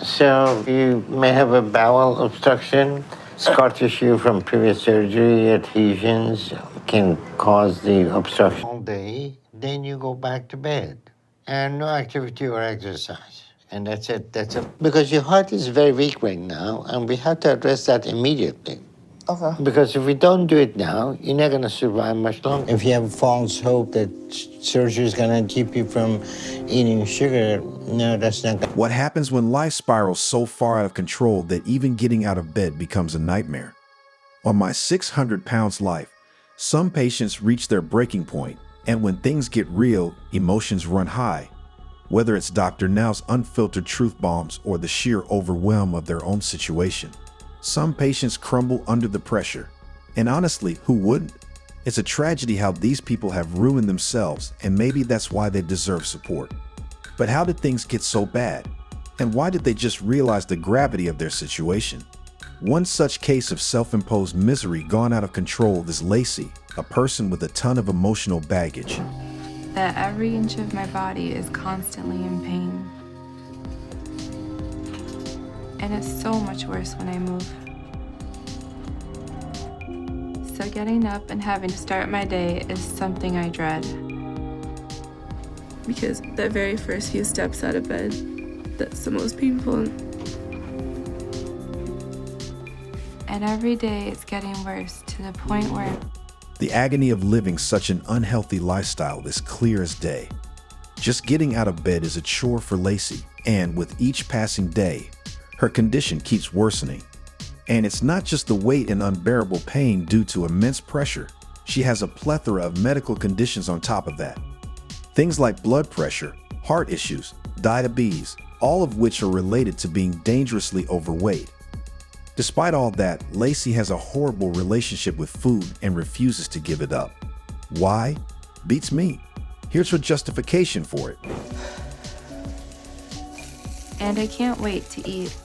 So you may have a bowel obstruction, scar tissue from previous surgery, adhesions can cause the obstruction all day. Then you go back to bed and no activity or exercise. And that's it. That's it. Because your heart is very weak right now, and we have to address that immediately. Okay. Because if we don't do it now, you're not going to survive much longer. If you have false hope that surgery is going to keep you from eating sugar, no, that's not going to. What happens when life spirals so far out of control that even getting out of bed becomes a nightmare? On my 600 pounds life, some patients reach their breaking point, and when things get real, emotions run high. Whether it's Dr. Now's unfiltered truth bombs or the sheer overwhelm of their own situation. Some patients crumble under the pressure. And honestly, who wouldn't? It's a tragedy how these people have ruined themselves, and maybe that's why they deserve support. But how did things get so bad? And why did they just realize the gravity of their situation? One such case of self-imposed misery gone out of control is Lacy, a person with a ton of emotional baggage. That every inch of my body is constantly in pain. And it's so much worse when I move. So getting up and having to start my day is something I dread. Because the very first few steps out of bed, that's the most painful. And every day it's getting worse to the point where the agony of living such an unhealthy lifestyle is clear as day. Just getting out of bed is a chore for Lacy, and with each passing day, her condition keeps worsening. And it's not just the weight and unbearable pain due to immense pressure. She has a plethora of medical conditions on top of that. Things like blood pressure, heart issues, diabetes, all of which are related to being dangerously overweight. Despite all that, Lacy has a horrible relationship with food and refuses to give it up. Why? Beats me. Here's her justification for it. And I can't wait to eat.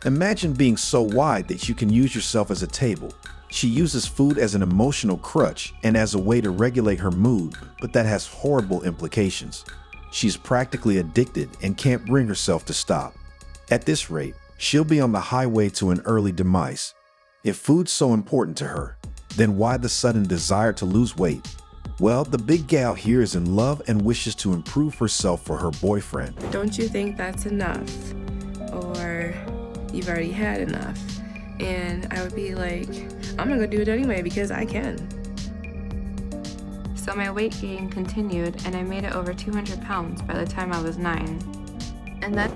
Imagine being so wide that you can use yourself as a table. She uses food as an emotional crutch and as a way to regulate her mood, but that has horrible implications. She's practically addicted and can't bring herself to stop. At this rate, she'll be on the highway to an early demise. If food's so important to her, then why the sudden desire to lose weight? Well, the big gal here is in love and wishes to improve herself for her boyfriend. Don't you think that's enough? Or you've already had enough? And I would be like, I'm gonna go do it anyway because I can. So my weight gain continued and I made it over 200 pounds by the time I was 9. And that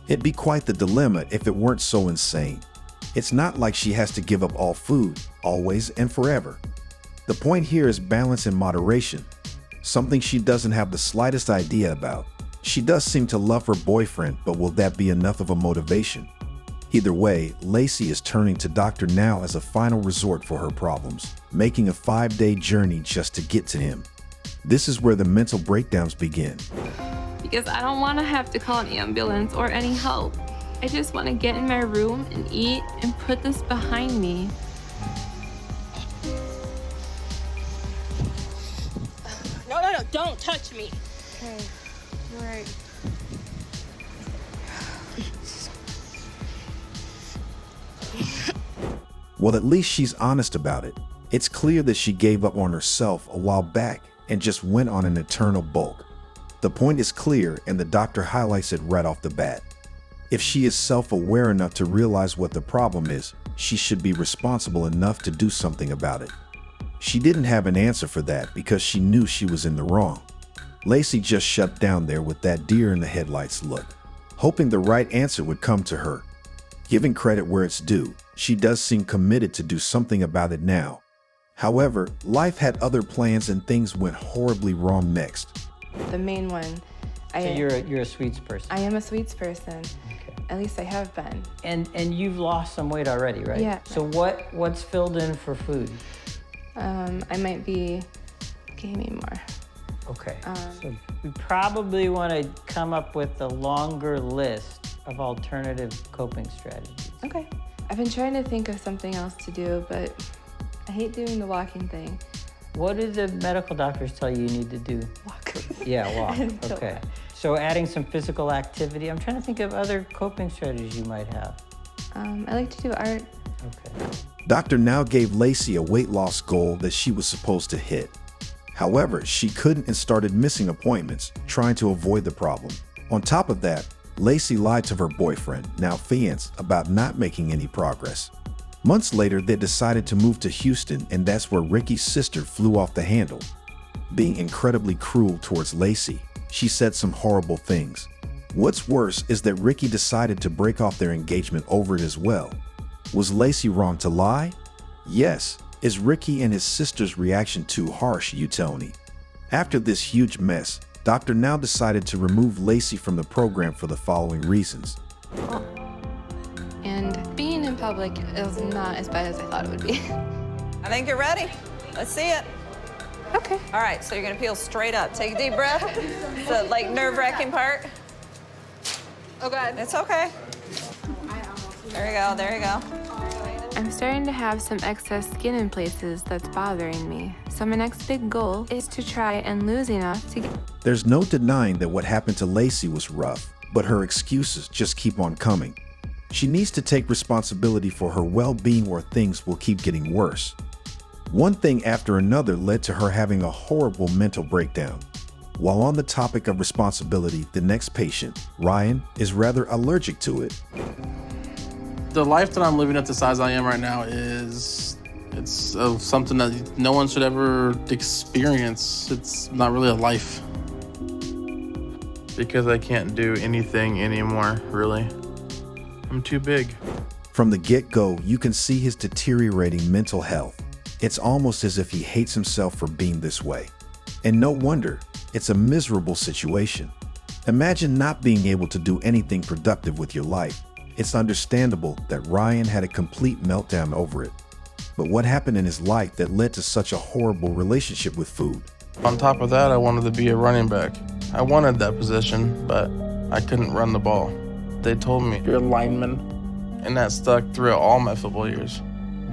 It'd be quite the dilemma if it weren't so insane. It's not like she has to give up all food, always and forever. The point here is balance and moderation, something she doesn't have the slightest idea about. She does seem to love her boyfriend, but will that be enough of a motivation? Either way, Lacy is turning to Dr. Now as a final resort for her problems, making a 5-day journey just to get to him. This is where the mental breakdowns begin. because I don't want to have to call an ambulance or any help. I just want to get in my room and eat and put this behind me. No, don't touch me. Okay, all right. Well, at least she's honest about it. It's clear that she gave up on herself a while back and just went on an eternal bulk. The point is clear, and the doctor highlights it right off the bat. If she is self-aware enough to realize what the problem is, she should be responsible enough to do something about it. She didn't have an answer for that because she knew she was in the wrong. Lacy just shut down there with that deer in the headlights look, hoping the right answer would come to her. Giving credit where it's due, she does seem committed to do something about it now. However, life had other plans and things went horribly wrong next. The main one. So you're a sweets person. I am a sweets person. Okay. At least I have been. And you've lost some weight already, right? Yeah. So what's filled in for food? I might be gaining more. Okay. So we probably want to come up with a longer list of alternative coping strategies. Okay. I've been trying to think of something else to do, but I hate doing the walking thing. What did the medical doctors tell you need to do? Walk. Yeah, walk. So- Okay. So adding some physical activity. I'm trying to think of other coping strategies you might have. I like to do art. Okay. Doctor now gave Lacy a weight loss goal that she was supposed to hit. However, she couldn't and started missing appointments, trying to avoid the problem. On top of that, Lacy lied to her boyfriend, now fiancé, about not making any progress. Months later, they decided to move to Houston, and that's where Ricky's sister flew off the handle. Being incredibly cruel towards Lacy, she said some horrible things. What's worse is that Ricky decided to break off their engagement over it as well. Was Lacy wrong to lie? Yes. Is Ricky and his sister's reaction too harsh, you tell me? After this huge mess, Doctor now decided to remove Lacy from the program for the following reasons. And being in public is not as bad as I thought it would be. I think you're ready. Let's see it. Okay. All right, so you're gonna peel straight up. Take a deep breath. The like nerve-wracking part. Oh God. It's okay. There you go, there you go. I'm starting to have some excess skin in places that's bothering me. So my next big goal is to try and lose enough to get... There's no denying that what happened to Lacy was rough, but her excuses just keep on coming. She needs to take responsibility for her well-being or things will keep getting worse. One thing after another led to her having a horrible mental breakdown. While on the topic of responsibility, the next patient, Ryan, is rather allergic to it. The life that I'm living at the size I am right now it's something that no one should ever experience. It's not really a life. Because I can't do anything anymore, really. I'm too big. From the get-go, you can see his deteriorating mental health. It's almost as if he hates himself for being this way. And no wonder, it's a miserable situation. Imagine not being able to do anything productive with your life. It's understandable that Ryan had a complete meltdown over it. But what happened in his life that led to such a horrible relationship with food? On top of that, I wanted to be a running back. I wanted that position, but I couldn't run the ball. They told me, you're a lineman, and that stuck throughout all my football years.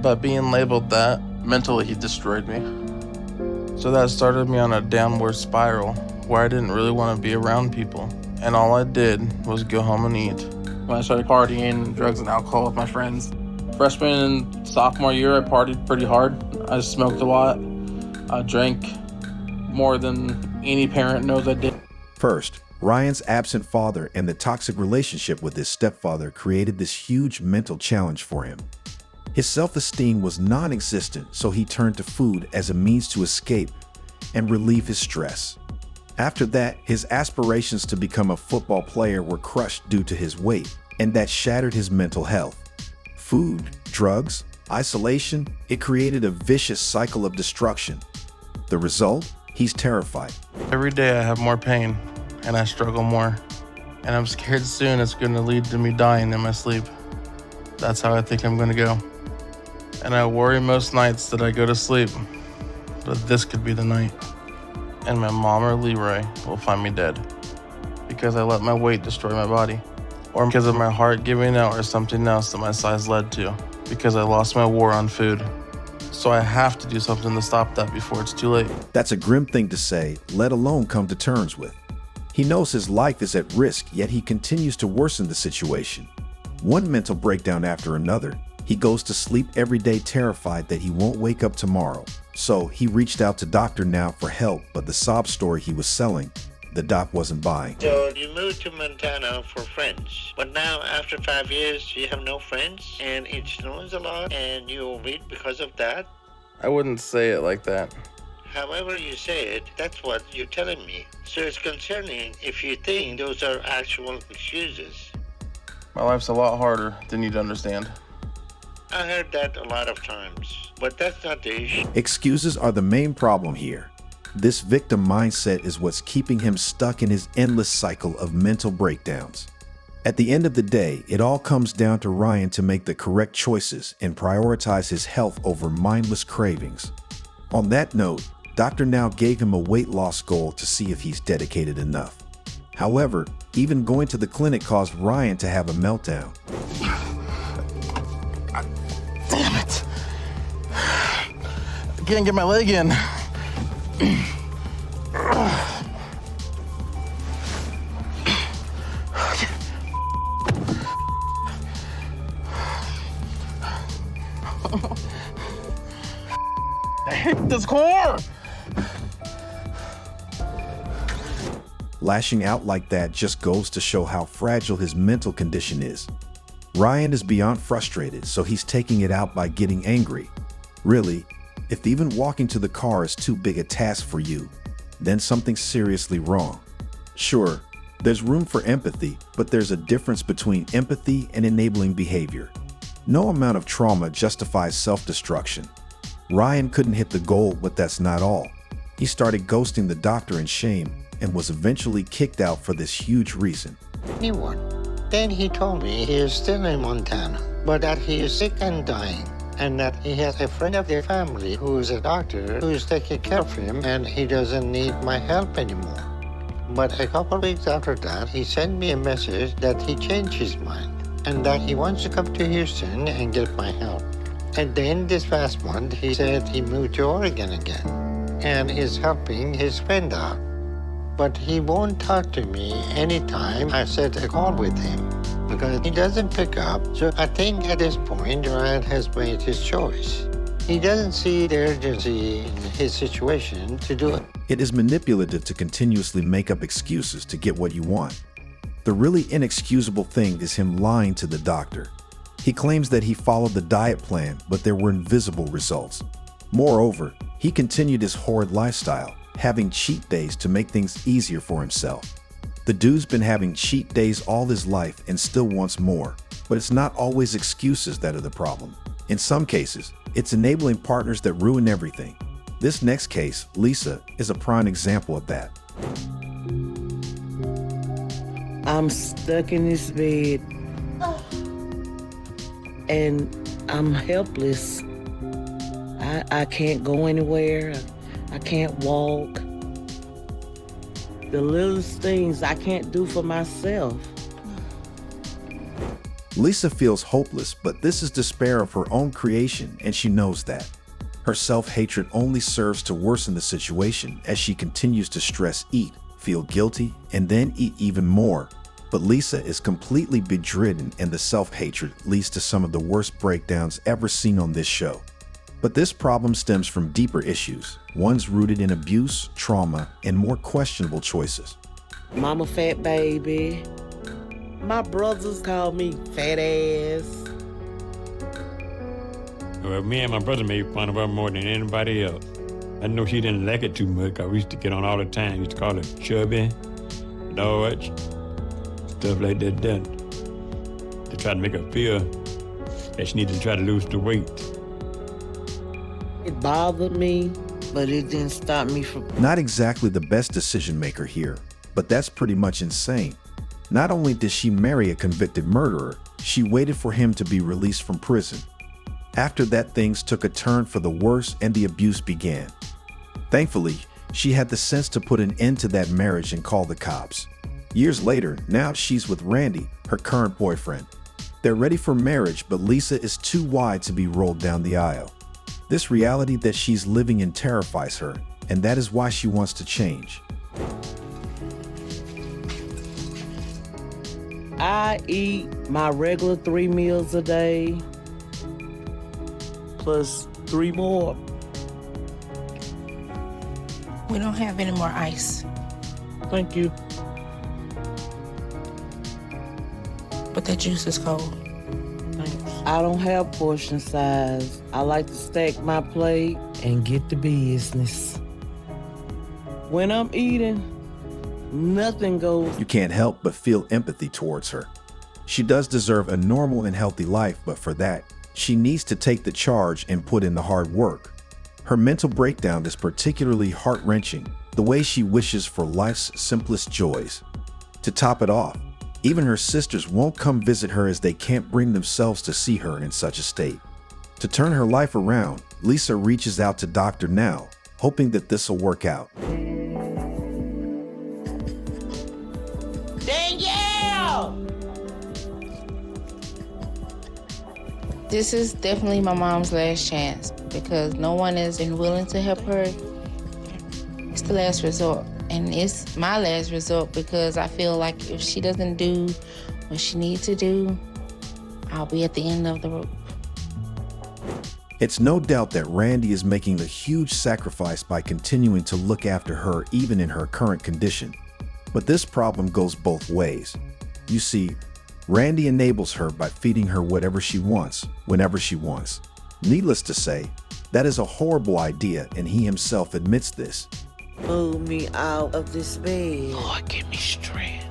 But being labeled that, mentally he destroyed me. So that started me on a downward spiral where I didn't really want to be around people. And all I did was go home and eat. When I started partying, drugs and alcohol with my friends. Freshman and sophomore year, I partied pretty hard. I smoked a lot. I drank more than any parent knows I did. First, Ryan's absent father and the toxic relationship with his stepfather created this huge mental challenge for him. His self-esteem was non-existent, so he turned to food as a means to escape and relieve his stress. After that, his aspirations to become a football player were crushed due to his weight, and that shattered his mental health. Food, drugs, isolation, it created a vicious cycle of destruction. The result? He's terrified. Every day I have more pain, and I struggle more. And I'm scared soon it's going to lead to me dying in my sleep. That's how I think I'm going to go. And I worry most nights that I go to sleep, but this could be the night. And my mom or Leroy will find me dead because I let my weight destroy my body, or because of my heart giving out, or something else that my size led to, because I lost my war on food. So I have to do something to stop that before it's too late. That's a grim thing to say, let alone come to terms with. He knows his life is at risk, yet he continues to worsen the situation. One mental breakdown after another, he goes to sleep every day terrified that he won't wake up tomorrow. So he reached out to Doctor Now for help, but the sob story he was selling, the doc wasn't buying. So you moved to Montana for friends, but now after 5 years you have no friends and it snows a lot and you overeat because of that? I wouldn't say it like that. However you say it, that's what you're telling me. So it's concerning if you think those are actual excuses. My life's a lot harder than you'd understand. I heard that a lot of times, but that's not the issue. Excuses are the main problem here. This victim mindset is what's keeping him stuck in his endless cycle of mental breakdowns. At the end of the day, it all comes down to Ryan to make the correct choices and prioritize his health over mindless cravings. On that note, Dr. Now gave him a weight loss goal to see if he's dedicated enough. However, even going to the clinic caused Ryan to have a meltdown. can't get my leg in. I hate this car. Lashing out like that just goes to show how fragile his mental condition is. Ryan is beyond frustrated, so he's taking it out by getting angry. Really, if even walking to the car is too big a task for you, then something's seriously wrong. Sure, there's room for empathy, but there's a difference between empathy and enabling behavior. No amount of trauma justifies self-destruction. Ryan couldn't hit the goal, but that's not all. He started ghosting the doctor in shame and was eventually kicked out for this huge reason. Anyone. Then he told me he is still in Montana, but that he is sick and dying, and that he has a friend of their family who is a doctor who is taking care of him, and he doesn't need my help anymore. But a couple weeks after that, he sent me a message that he changed his mind, and that he wants to come to Houston and get my help. And then this past month, he said he moved to Oregon again, and is helping his friend out. But he won't talk to me anytime I set a call with him because he doesn't pick up. So I think at this point, Ryan has made his choice. He doesn't see the urgency in his situation to do it. It is manipulative to continuously make up excuses to get what you want. The really inexcusable thing is him lying to the doctor. He claims that he followed the diet plan, but there were invisible results. Moreover, he continued his horrid lifestyle, having cheat days to make things easier for himself. The dude's been having cheat days all his life and still wants more, but it's not always excuses that are the problem. In some cases, it's enabling partners that ruin everything. This next case, Lisa, is a prime example of that. I'm stuck in this bed and I'm helpless. I can't go anywhere. I can't walk. The littlest things I can't do for myself. Lisa feels hopeless, but this is despair of her own creation, and she knows that. Her self-hatred only serves to worsen the situation as she continues to stress eat, feel guilty, and then eat even more. But Lisa is completely bedridden, and the self-hatred leads to some of the worst breakdowns ever seen on this show. But this problem stems from deeper issues, ones rooted in abuse, trauma, and more questionable choices. Mama fat baby. My brothers call me fat ass. Well, me and my brother made fun of her more than anybody else. I know she didn't like it too much because we used to get on all the time. We used to call her chubby, large, stuff like that. To try to make her feel that she needed to try to lose the weight. It bothered me, but it didn't stop me from... Not exactly the best decision maker here, but that's pretty much insane. Not only did she marry a convicted murderer, she waited for him to be released from prison. After that, things took a turn for the worse and the abuse began. Thankfully, she had the sense to put an end to that marriage and call the cops. Years later, now she's with Randy, her current boyfriend. They're ready for marriage, but Lisa is too wide to be rolled down the aisle. This reality that she's living in terrifies her, and that is why she wants to change. I eat my regular 3 meals a day, plus 3 more. We don't have any more ice, Thank you. but that juice is cold. Thanks. I don't have portion size. I like to stack my plate and get to business. When I'm eating, nothing goes. You can't help but feel empathy towards her. She does deserve a normal and healthy life, but for that, she needs to take the charge and put in the hard work. Her mental breakdown is particularly heart-wrenching, the way she wishes for life's simplest joys. To top it off, even her sisters won't come visit her as they can't bring themselves to see her in such a state. To turn her life around, Lisa reaches out to Dr. Now, hoping that this will work out. Danielle! This is definitely my mom's last chance because no one has been willing to help her. It's the last resort, and it's my last resort because I feel like if she doesn't do what she needs to do, I'll be at the end of the rope. It's no doubt that Randy is making a huge sacrifice by continuing to look after her even in her current condition. But this problem goes both ways. You see, Randy enables her by feeding her whatever she wants, whenever she wants. Needless to say, that is a horrible idea, and he himself admits this. Move me out of this bed. Lord, give me strength.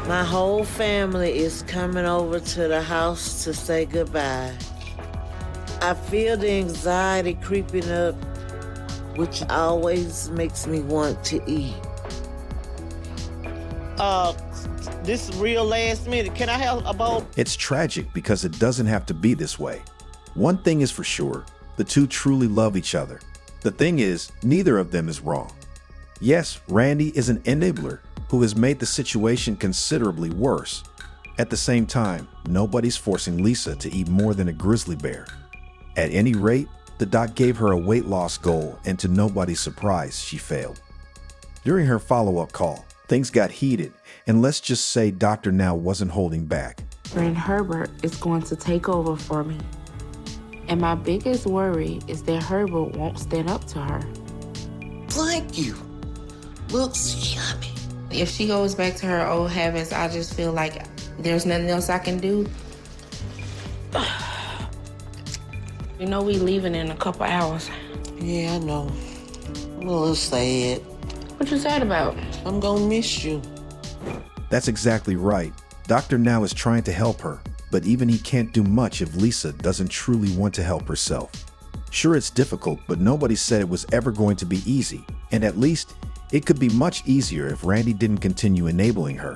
My whole family is coming over to the house to say goodbye. I feel the anxiety creeping up, which always makes me want to eat. This is real last minute. Can I have a bowl? It's tragic because it doesn't have to be this way. One thing is for sure, the two truly love each other. The thing is, neither of them is wrong. Yes, Randy is an enabler who has made the situation considerably worse. At the same time, nobody's forcing Lisa to eat more than a grizzly bear. At any rate, the doc gave her a weight loss goal, and to nobody's surprise, she failed. During her follow-up call, things got heated, and let's just say Dr. Now wasn't holding back. Friend Herbert is going to take over for me. And my biggest worry is that Herbert won't stand up to her. Thank you. Looks yummy. If she goes back to her old habits, I just feel like there's nothing else I can do. You know we leaving in a couple hours. Yeah, I know. I'm a little sad. What you sad about? I'm gonna miss you. That's exactly right. Dr. Now is trying to help her, but even he can't do much if Lisa doesn't truly want to help herself. Sure, it's difficult, but nobody said it was ever going to be easy, and at least it could be much easier if Randy didn't continue enabling her.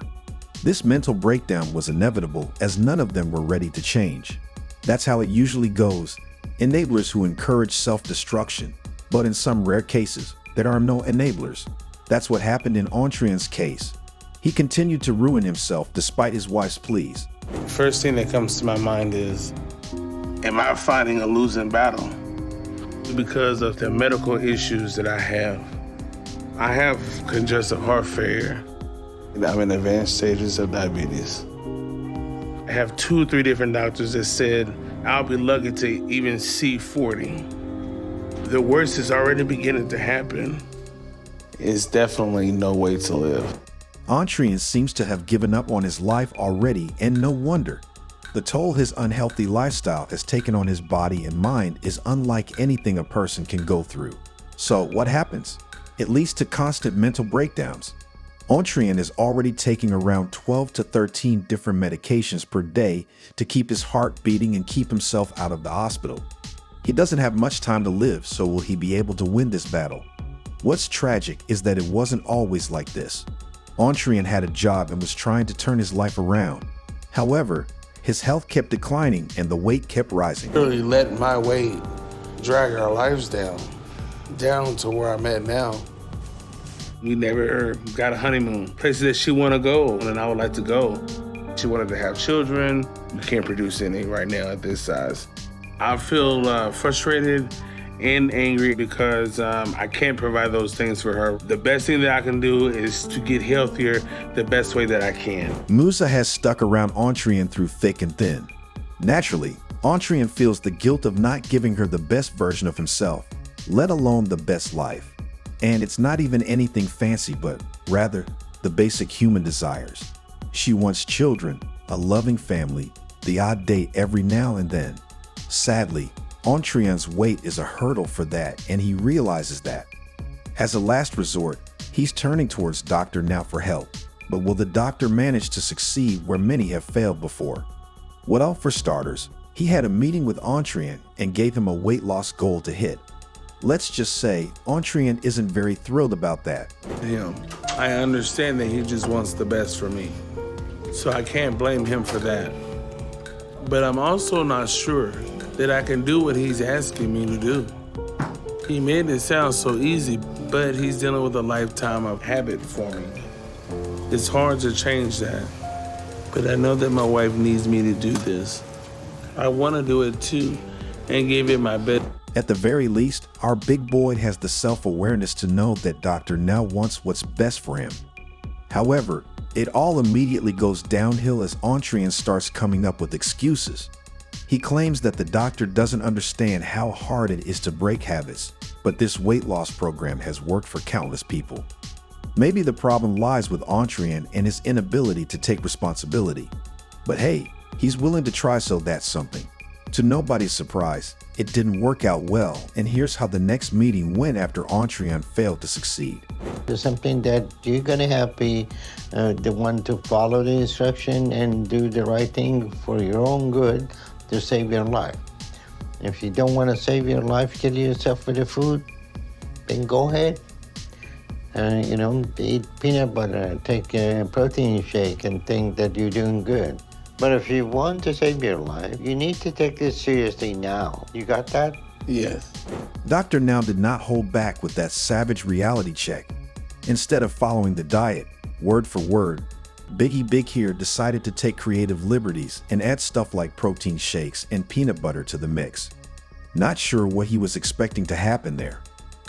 This mental breakdown was inevitable as none of them were ready to change. That's how it usually goes. Enablers who encourage self-destruction, but in some rare cases, there are no enablers. That's what happened in Ontreon's case. He continued to ruin himself despite his wife's pleas. First thing that comes to my mind is, am I fighting a losing battle? Because of the medical issues that I have. I have congestive heart failure. I'm in advanced stages of diabetes. I have 2 or 3 different doctors that said I'll be lucky to even see 40. The worst is already beginning to happen. It's definitely no way to live. Ontreon seems to have given up on his life already, and no wonder. The toll his unhealthy lifestyle has taken on his body and mind is unlike anything a person can go through. So what happens? It leads to constant mental breakdowns. Ontreon is already taking around 12 to 13 different medications per day to keep his heart beating and keep himself out of the hospital. He doesn't have much time to live, so will he be able to win this battle? What's tragic is that it wasn't always like this. Ontreon had a job and was trying to turn his life around. However, his health kept declining and the weight kept rising. Really let my weight drag our lives down to where I'm at now. We never got a honeymoon. Places that she want to go and I would like to go. She wanted to have children. We can't produce any right now at this size. I feel frustrated and angry because I can't provide those things for her. The best thing that I can do is to get healthier the best way that I can. Musa has stuck around Ontreon through thick and thin. Naturally, Ontreon feels the guilt of not giving her the best version of himself, let alone the best life. And it's not even anything fancy, but rather the basic human desires. She wants children, a loving family, the odd date every now and then. Sadly, Ontreon's weight is a hurdle for that, and he realizes that. As a last resort, he's turning towards Dr. Now for help. But will the doctor manage to succeed where many have failed before? Well, for starters, he had a meeting with Ontreon and gave him a weight loss goal to hit. Let's just say Ontreon isn't very thrilled about that. I understand that he just wants the best for me, so I can't blame him for that. But I'm also not sure that I can do what he's asking me to do. He made it sound so easy, but he's dealing with a lifetime of habit forming. It's hard to change that, but I know that my wife needs me to do this. I want to do it too and give it my best. At the very least, our big boy has the self-awareness to know that Dr. now wants what's best for him. However, it all immediately goes downhill as Ontreon starts coming up with excuses. He claims that the doctor doesn't understand how hard it is to break habits, but this weight loss program has worked for countless people. Maybe the problem lies with Ontreon and his inability to take responsibility. But hey, he's willing to try, so that's something. To nobody's surprise, it didn't work out well, and here's how the next meeting went after Ontreon failed to succeed. It's something that you're going to have to be the one to follow the instruction and do the right thing for your own good to save your life. If you don't want to save your life, kill yourself with the food, then go ahead. Eat peanut butter, take a protein shake and think that you're doing good. But if you want to save your life, you need to take this seriously now. You got that? Yes. Dr. Now did not hold back with that savage reality check. Instead of following the diet, word for word, Biggie Big here decided to take creative liberties and add stuff like protein shakes and peanut butter to the mix. Not sure what he was expecting to happen there.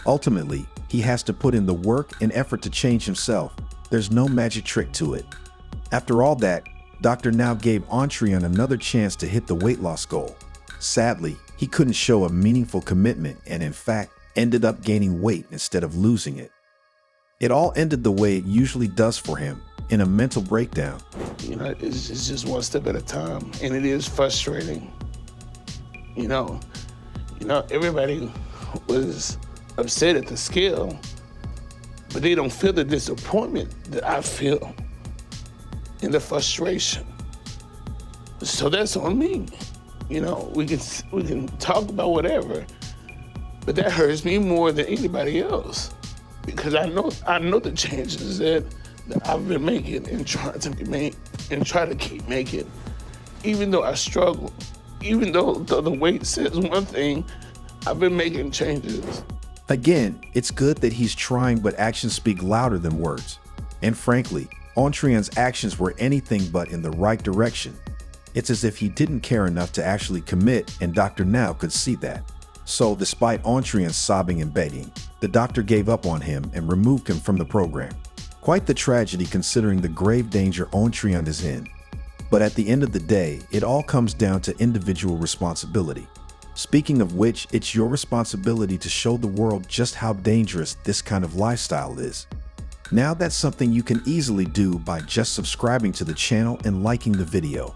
Ultimately, he has to put in the work and effort to change himself. There's no magic trick to it. After all that, Dr. Now gave Ontreon another chance to hit the weight loss goal. Sadly, he couldn't show a meaningful commitment and in fact ended up gaining weight instead of losing it. It all ended the way it usually does for him, in a mental breakdown. It's just one step at a time, and it is frustrating. Everybody was upset at the scale, but they don't feel the disappointment that I feel and the frustration. So that's on me. We can talk about whatever, but that hurts me more than anybody else because I know the changes that I've been making and trying to keep making, even though I struggle, even though the weight says one thing, I've been making changes. Again, it's good that he's trying, but actions speak louder than words. And frankly, Ontreon's actions were anything but in the right direction. It's as if he didn't care enough to actually commit, and Dr. Now could see that. So despite Ontreon sobbing and begging, the doctor gave up on him and removed him from the program. Quite the tragedy considering the grave danger Ontreon is in. But at the end of the day, it all comes down to individual responsibility. Speaking of which, it's your responsibility to show the world just how dangerous this kind of lifestyle is. Now that's something you can easily do by just subscribing to the channel and liking the video.